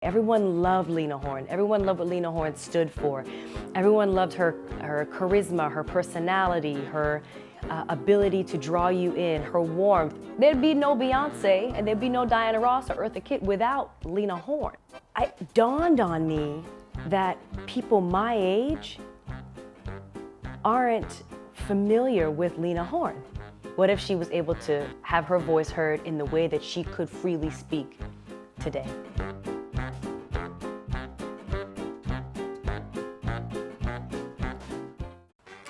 Everyone loved Lena Horne. Everyone loved what Lena Horne stood for. Everyone loved her charisma, her personality, her ability to draw you in, her warmth. There'd be no Beyoncé and there'd be no Diana Ross or Eartha Kitt without Lena Horne. It dawned on me that people my age aren't familiar with Lena Horne. What if she was able to have her voice heard in the way that she could freely speak today?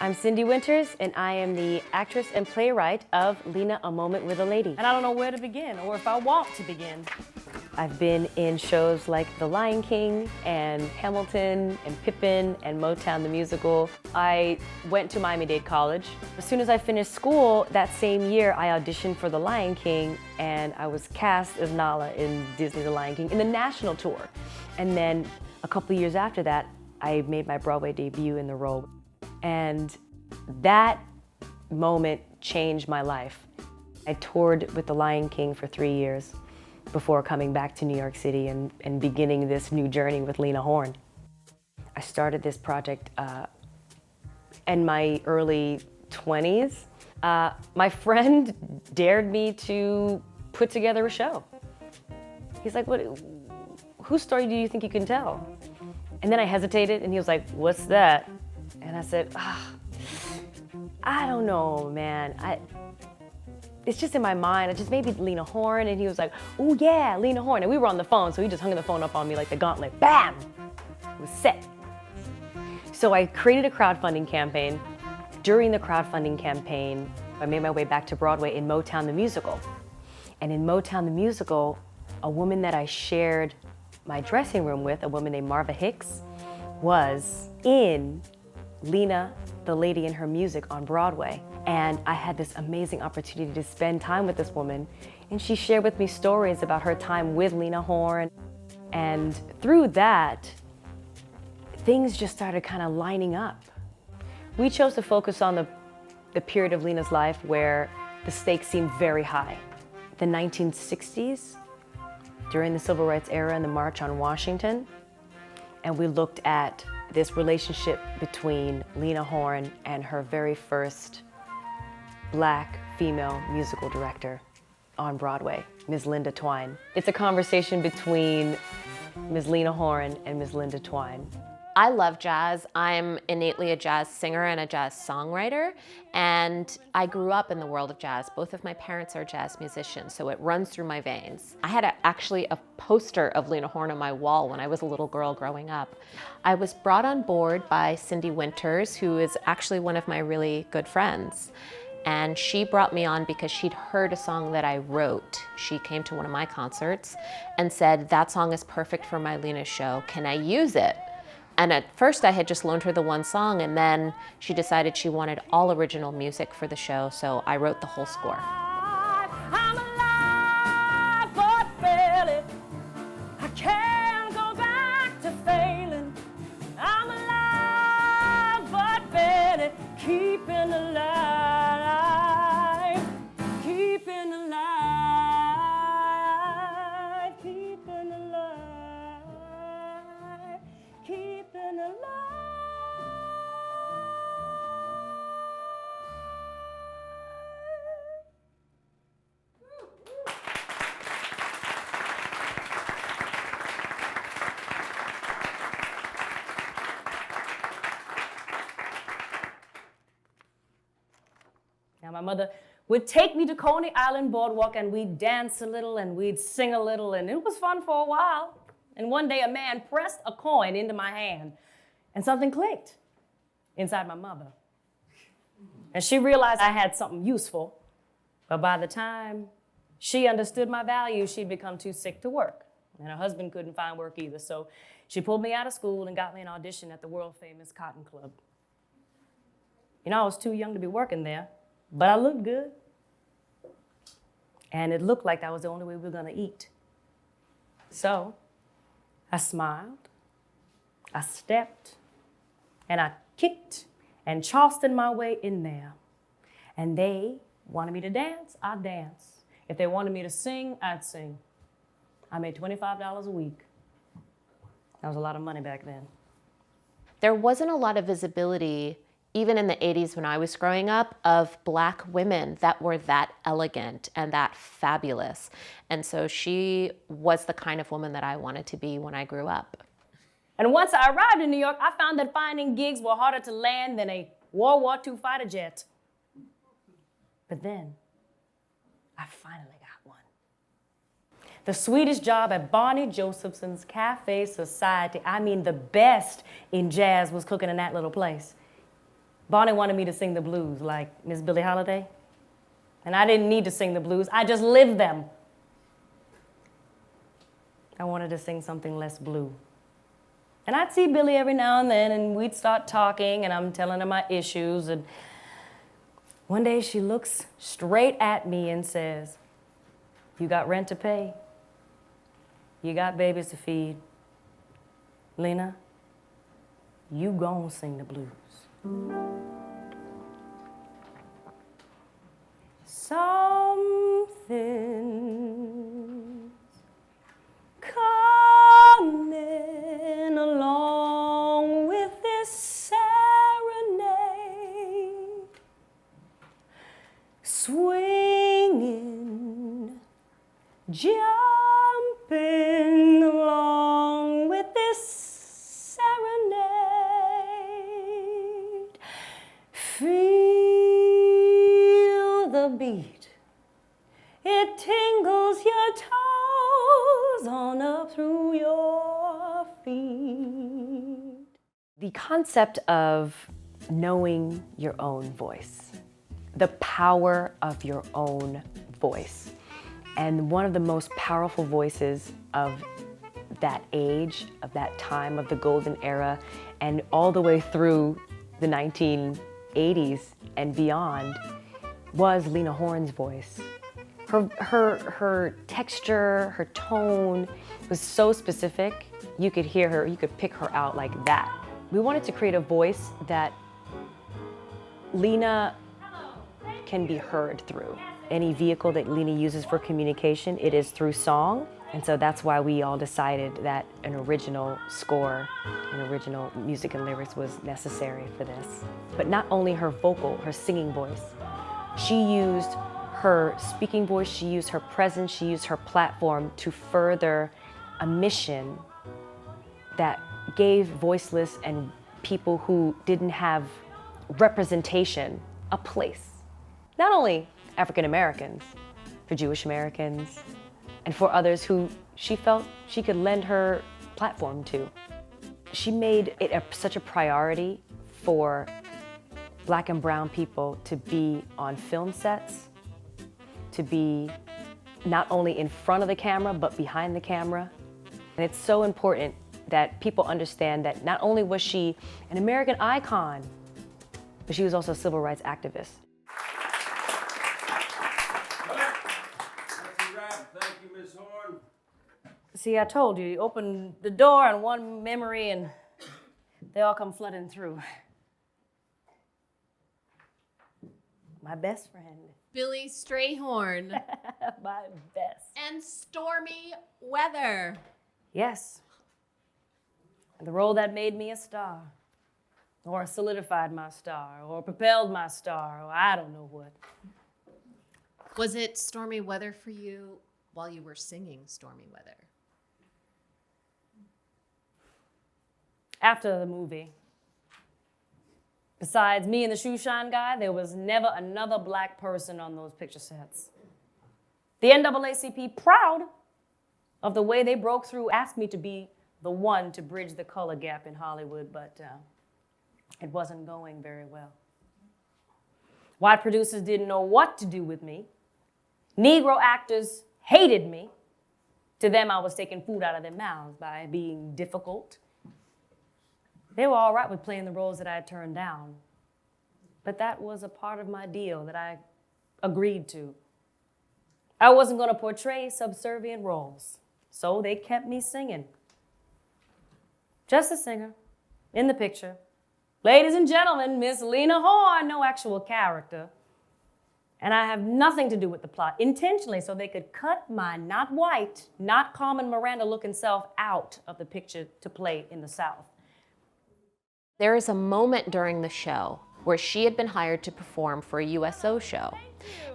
I'm Syndee Winters, and I am the actress and playwright of Lena, A Moment with a Lady. And I don't know where to begin, or if I want to begin. I've been in shows like The Lion King, and Hamilton, and Pippin, and Motown the Musical. I went to Miami-Dade College. As soon as I finished school, that same year, I auditioned for The Lion King, and I was cast as Nala in Disney The Lion King in the national tour. And then a couple of years after that, I made my Broadway debut in the role. And that moment changed my life. I toured with The Lion King for 3 years before coming back to New York City and beginning this new journey with Lena Horne. I started this project in my early 20s. My friend dared me to put together a show. He's like, whose story do you think you can tell? And then I hesitated and he was like, what's that? And I said, I don't know, man. It's just in my mind. I just maybe Lena Horne. And he was like, oh yeah, Lena Horne. And we were on the phone, so he just hung the phone up on me like the gauntlet. Bam! It was set. So I created a crowdfunding campaign. During the crowdfunding campaign, I made my way back to Broadway in Motown the Musical. And in Motown the Musical, a woman that I shared my dressing room with, a woman named Marva Hicks, was in Lena, the Lady in Her Music on Broadway. And I had this amazing opportunity to spend time with this woman, and she shared with me stories about her time with Lena Horne. And through that, things just started kind of lining up. We chose to focus on the period of Lena's life where the stakes seemed very high. The 1960s, during the Civil Rights era and the March on Washington, and we looked at this relationship between Lena Horne and her very first Black female musical director on Broadway, Ms. Linda Twine. It's a conversation between Ms. Lena Horne and Ms. Linda Twine. I love jazz. I'm innately a jazz singer and a jazz songwriter, and I grew up in the world of jazz. Both of my parents are jazz musicians, so it runs through my veins. I had actually a poster of Lena Horne on my wall when I was a little girl growing up. I was brought on board by Syndee Winters, who is actually one of my really good friends. And she brought me on because she'd heard a song that I wrote. She came to one of my concerts and said, that song is perfect for my Lena show. Can I use it? And at first I had just loaned her the one song, and then she decided she wanted all original music for the show, so I wrote the whole score. I'm alive, but barely. I can't go back to failing. I'm alive, but barely. Keeping alive, keeping alive, keeping alive, keeping alive. Now, my mother would take me to Coney Island Boardwalk, and we'd dance a little and we'd sing a little, and it was fun for a while. And one day a man pressed a coin into my hand, and something clicked inside my mother. And she realized I had something useful, but by the time she understood my value, she'd become too sick to work. And her husband couldn't find work either, so she pulled me out of school and got me an audition at the world-famous Cotton Club. You know, I was too young to be working there, but I looked good. And it looked like that was the only way we were gonna eat. So I smiled, I stepped, and I kicked and Charleston my way in there. And they wanted me to dance, I'd dance. If they wanted me to sing, I'd sing. I made $25 a week. That was a lot of money back then. There wasn't a lot of visibility, even in the 80s when I was growing up, of Black women that were that elegant and that fabulous. And so she was the kind of woman that I wanted to be when I grew up. And once I arrived in New York, I found that finding gigs were harder to land than a World War II fighter jet. But then, I finally got one. The sweetest job at Barney Josephson's Cafe Society. I mean, the best in jazz was cooking in that little place. Barney wanted me to sing the blues like Miss Billie Holiday. And I didn't need to sing the blues, I just lived them. I wanted to sing something less blue. And I'd see Billie every now and then, and we'd start talking, and I'm telling her my issues. And one day she looks straight at me and says, "You got rent to pay. You got babies to feed. Lena, you gon' sing the blues." Something's coming along with this serenade, swinging, jumping along with this serenade. Feel the beat. It tingles your toes on up through your feet. The concept of knowing your own voice, the power of your own voice. And one of the most powerful voices of that age, of that time, of the golden era, and all the way through the 1980s and beyond, was Lena Horne's voice. Her texture, her tone was so specific, you could hear her, you could pick her out like that. We wanted to create a voice that Lena can be heard through. Any vehicle that Lena uses for communication, it is through song. And so that's why we all decided that an original score, an original music and lyrics was necessary for this. But not only her vocal, her singing voice, she used her speaking voice, she used her presence, she used her platform to further a mission that gave voiceless and people who didn't have representation a place. Not only African Americans, for Jewish Americans, and for others who she felt she could lend her platform to. She made it such a priority for Black and brown people to be on film sets, to be not only in front of the camera, but behind the camera. And it's so important that people understand that not only was she an American icon, but she was also a civil rights activist. Thank you, Ms. Horne. See, I told you open the door and one memory and they all come flooding through. My best friend. Billy Strayhorn. My best. And Stormy Weather. Yes. And the role that made me a star, or solidified my star, or propelled my star, or I don't know what. Was it Stormy Weather for you while you were singing Stormy Weather? After the movie, besides me and the shoe shine guy, there was never another Black person on those picture sets. The NAACP, proud of the way they broke through, asked me to be the one to bridge the color gap in Hollywood, but it wasn't going very well. White producers didn't know what to do with me. Negro actors hated me. To them, I was taking food out of their mouths by being difficult. They were all right with playing the roles that I had turned down. But that was a part of my deal that I agreed to. I wasn't going to portray subservient roles, so they kept me singing. Just a singer, in the picture. Ladies and gentlemen, Miss Lena Horne, no actual character. And I have nothing to do with the plot, intentionally, so they could cut my not white, not Carmen Miranda-looking self out of the picture to play in the South. There is a moment during the show where she had been hired to perform for a USO show.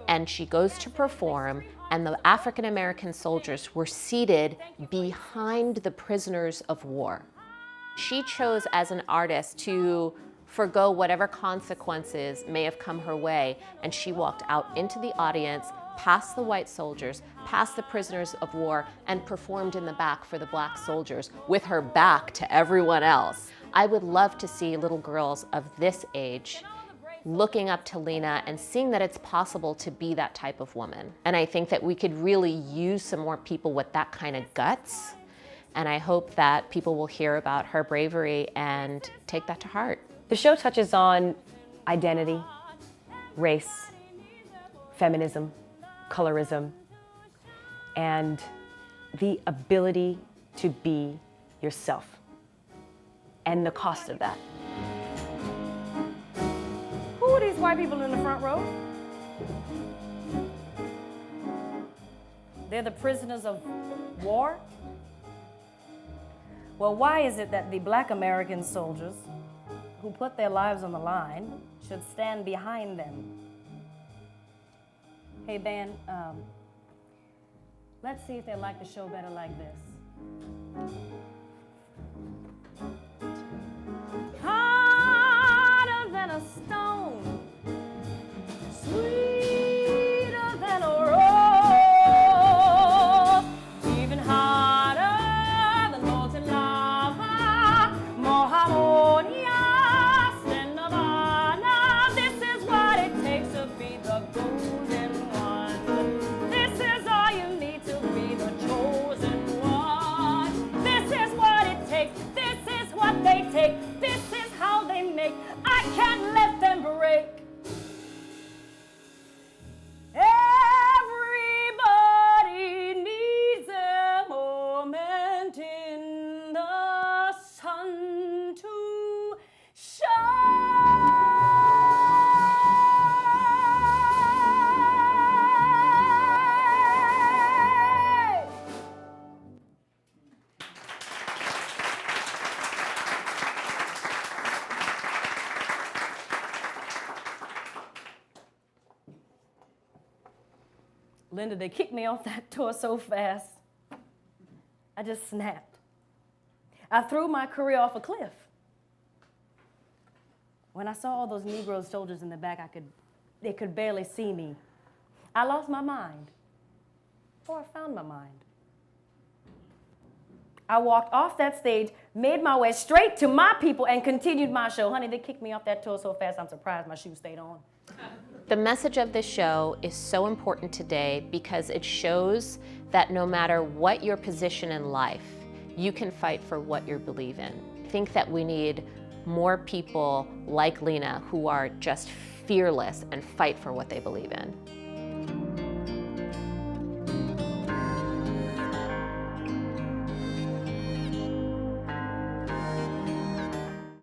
And she goes to perform, and the African-American soldiers were seated behind the prisoners of war. She chose as an artist to forgo whatever consequences may have come her way, and she walked out into the audience, past the white soldiers, past the prisoners of war, and performed in the back for the black soldiers with her back to everyone else. I would love to see little girls of this age looking up to Lena and seeing that it's possible to be that type of woman. And I think that we could really use some more people with that kind of guts. And I hope that people will hear about her bravery and take that to heart. The show touches on identity, race, feminism, colorism, and the ability to be yourself, and the cost of that. Who are these white people in the front row? They're the prisoners of war? Well, why is it that the black American soldiers who put their lives on the line should stand behind them? Hey, band, let's see if they like the show better like this. Harder than a stone, sweeter than a rose, even harder than molten lava, more harmonious than nirvana. This is what it takes to be the golden one. This is all you need to be the chosen one. This is what it takes. This is what they take. This is how they make. I can't let them break. Everybody needs a moment in the sun to shine. Linda, they kicked me off that tour so fast. I just snapped. I threw my career off a cliff. When I saw all those Negro soldiers in the back, they could barely see me. I lost my mind, or I found my mind. I walked off that stage, made my way straight to my people, and continued my show. Honey, they kicked me off that tour so fast, I'm surprised my shoes stayed on. The message of this show is so important today because it shows that no matter what your position in life, you can fight for what you believe in. I think that we need more people like Lena who are just fearless and fight for what they believe in.